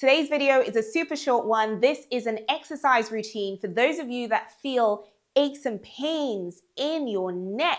Today's video is a super short one. This is an exercise routine for those of you that feel aches and pains in your neck.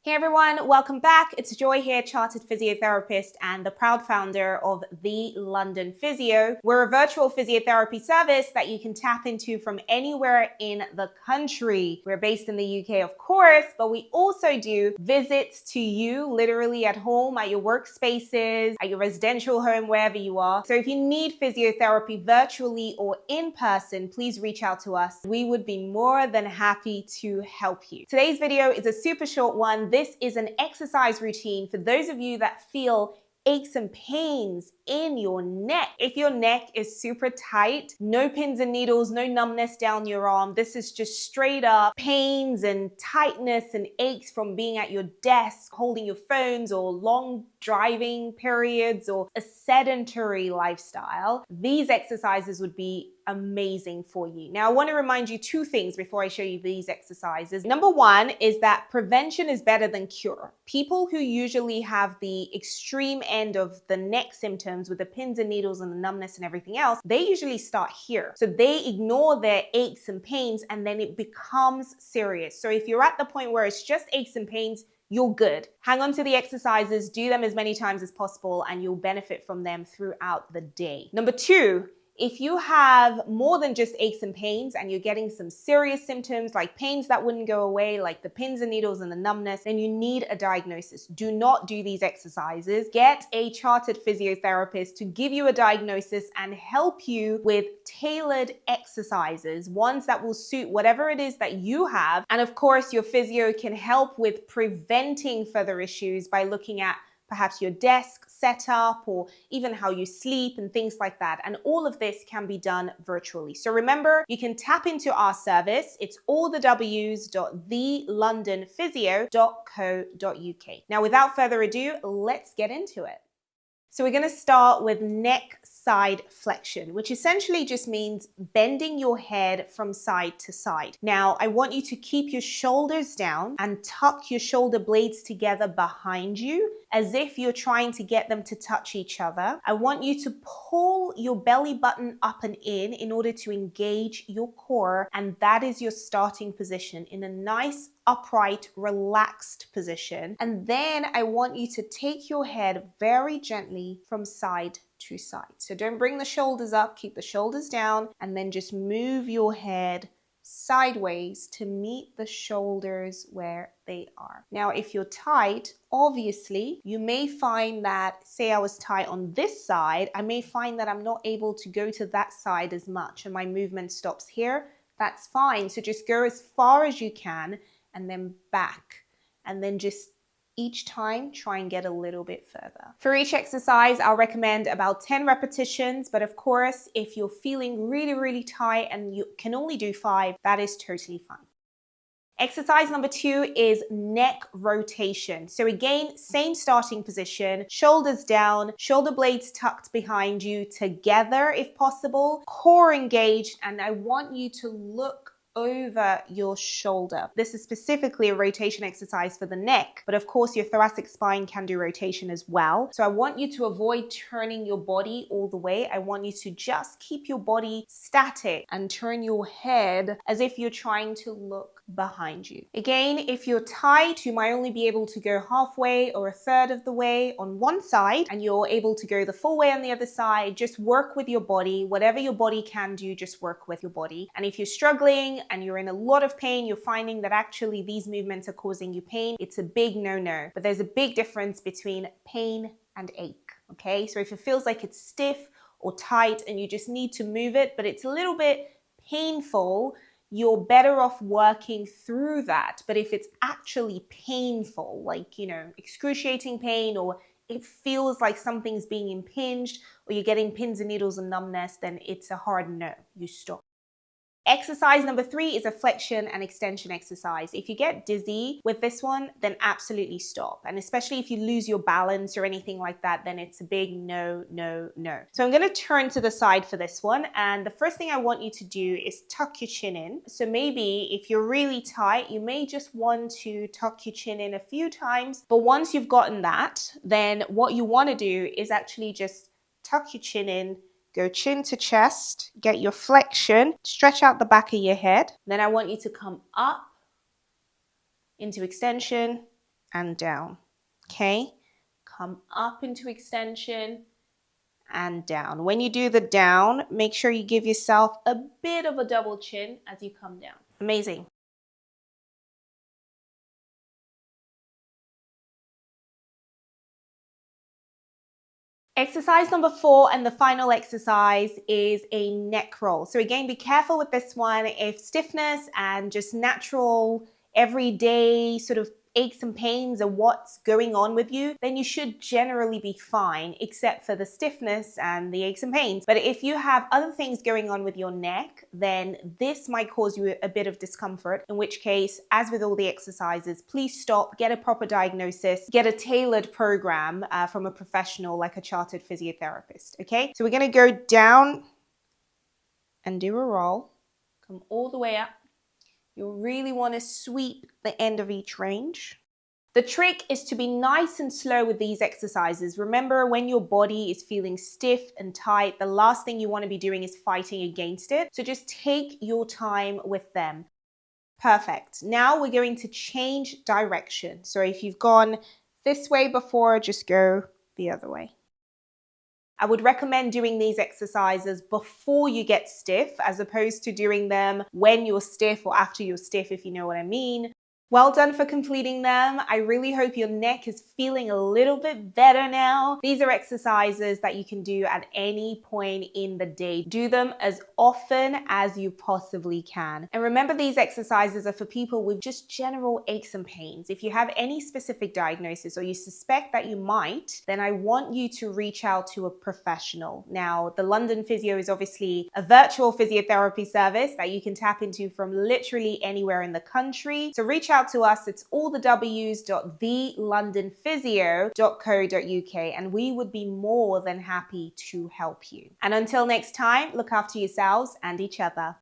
Hey everyone, welcome back. It's Joy here, chartered physiotherapist and the proud founder of the London Physio. We're a virtual physiotherapy service that you can tap into from anywhere in the country. We're based in the UK, of course, but we also do visits to you literally at home, at your workspaces, at your residential home, wherever you are. So if you need physiotherapy virtually or in person, please reach out to us. We would be more than happy to help you. Today's video is a super short one. This is an exercise routine for those of you that feel aches and pains in your neck. If your neck is super tight, no pins and needles, no numbness down your arm, this is just straight up pains and tightness and aches from being at your desk, holding your phones, or long driving periods, or a sedentary lifestyle, these exercises would be amazing for you. Now, I want to remind you two things before I show you these exercises. Number one is that prevention is better than cure. People who usually have the extreme end of the neck symptoms with the pins and needles and the numbness and everything else, they usually start here. So they ignore their aches and pains and then it becomes serious. So if you're at the point where it's just aches and pains, you're good. Hang on to the exercises, do them as many times as possible, and you'll benefit from them throughout the day. Number two, if you have more than just aches and pains and you're getting some serious symptoms like pains that wouldn't go away, like the pins and needles and the numbness, then you need a diagnosis. Do not do these exercises. Get a chartered physiotherapist to give you a diagnosis and help you with tailored exercises, ones that will suit whatever it is that you have. And of course, your physio can help with preventing further issues by looking at perhaps your desk setup or even how you sleep and things like that. And all of this can be done virtually. So remember, you can tap into our service. It's allthews.thelondonphysio.co.uk. Now, without further ado, let's get into it. So we're going to start with neck side flexion, which essentially just means bending your head from side to side. Now, I want you to keep your shoulders down and tuck your shoulder blades together behind you as if you're trying to get them to touch each other. I want you to pull your belly button up and in order to engage your core, and that is your starting position in a nice upright, relaxed position. And then I want you to take your head very gently from side to side. So don't bring the shoulders up, keep the shoulders down, and then just move your head sideways to meet the shoulders where they are. Now, if you're tight, obviously, you may find that, say I was tight on this side, I may find that I'm not able to go to that side as much and my movement stops here. That's fine. So just go as far as you can and then back, and then just each time try and get a little bit further. For each exercise, I'll recommend about 10 repetitions, but of course, if you're feeling really, really tight and you can only do 5, that is totally fine. Exercise number 2 is neck rotation. So again, same starting position, shoulders down, shoulder blades tucked behind you together if possible, core engaged, and I want you to look over your shoulder. This is specifically a rotation exercise for the neck, but of course your thoracic spine can do rotation as well. So I want you to avoid turning your body all the way. I want you to just keep your body static and turn your head as if you're trying to look behind you. Again, if you're tight, you might only be able to go halfway or a third of the way on one side, and you're able to go the full way on the other side. Just work with your body. Whatever your body can do, just work with your body. And if you're struggling and you're in a lot of pain, you're finding that actually these movements are causing you pain, it's a big no-no. But there's a big difference between pain and ache, okay? So if it feels like it's stiff or tight and you just need to move it, but it's a little bit painful, you're better off working through that. But if it's actually painful, like, excruciating pain, or it feels like something's being impinged, or you're getting pins and needles and numbness, then it's a hard no, you stop. Exercise number 3 is a flexion and extension exercise. If you get dizzy with this one, then absolutely stop. And especially if you lose your balance or anything like that, then it's a big no, no, no. So I'm going to turn to the side for this one. And the first thing I want you to do is tuck your chin in. So maybe if you're really tight, you may just want to tuck your chin in a few times. But once you've gotten that, then what you want to do is actually just tuck your chin in Go chin to chest, get your flexion, stretch out the back of your head. Then I want you to come up into extension and down. Okay? Come up into extension and down. When you do the down, make sure you give yourself a bit of a double chin as you come down. Amazing. Exercise number 4 and the final exercise is a neck roll. So again, be careful with this one. If stiffness and just natural everyday sort of aches and pains are what's going on with you, then you should generally be fine, except for the stiffness and the aches and pains. But if you have other things going on with your neck, then this might cause you a bit of discomfort, in which case, as with all the exercises, please stop, get a proper diagnosis, get a tailored program from a professional like a chartered physiotherapist, okay? So we're gonna go down and do a roll, come all the way up. You'll really want to sweep the end of each range. The trick is to be nice and slow with these exercises. Remember, when your body is feeling stiff and tight, the last thing you want to be doing is fighting against it. So just take your time with them. Perfect. Now we're going to change direction. So if you've gone this way before, just go the other way. I would recommend doing these exercises before you get stiff, as opposed to doing them when you're stiff or after you're stiff, if you know what I mean. Well done for completing them. I really hope your neck is feeling a little bit better now. These are exercises that you can do at any point in the day. Do them as often as you possibly can. And remember, these exercises are for people with just general aches and pains. If you have any specific diagnosis or you suspect that you might, then I want you to reach out to a professional. Now, the London Physio is obviously a virtual physiotherapy service that you can tap into from literally anywhere in the country. So reach out to us. It's all the w's.thelondonphysio.co.uk, and we would be more than happy to help you. And until next time, look after yourselves and each other.